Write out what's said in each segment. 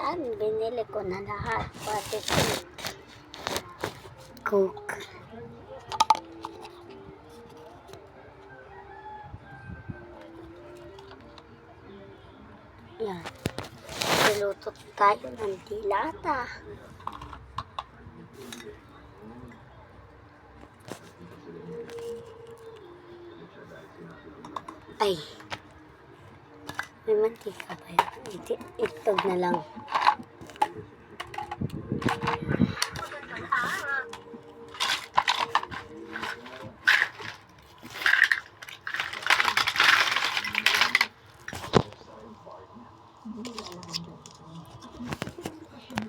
Yan, binili ko na lahat. Pati Coke. Yan. Niluto tayo ng dilata. Ay. May mantika pa yun. Itlog na lang.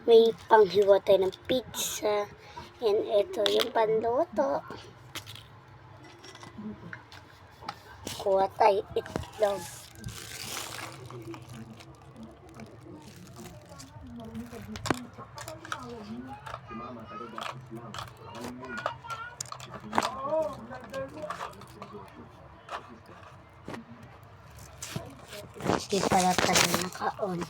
May panghiwa tayo ng pizza. And ito yung panluto. Kuha tayo itlog. Hindi pala tayo naka-on.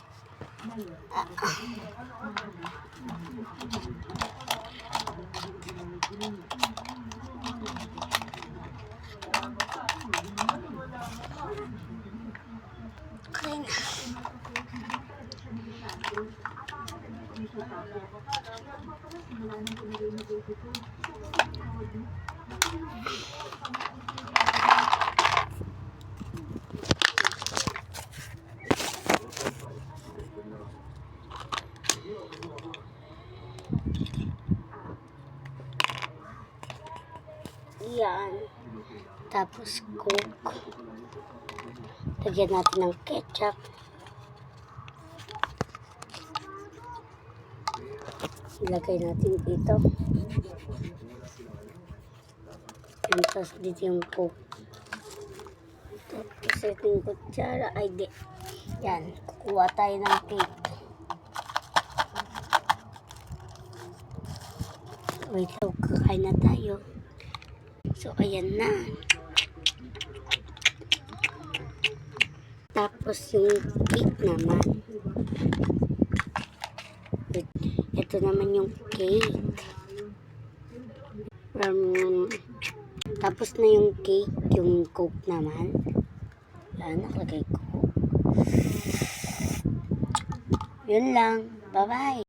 Okay na. Yan. Tapos Coke. Lagyan natin ng ketchup. Ilagay natin dito. And tapos dito yung Coke. Tapos ito yung kutsara. Ay, di. Yan. Kukuha tayo ng cake. Wait, so kakain na tayo. So, ayan na. Tapos yung cake naman. Ito naman yung cake. Tapos na yung cake, yung Coke naman. Ayan, nakalagay ko. Yun lang. Bye-bye.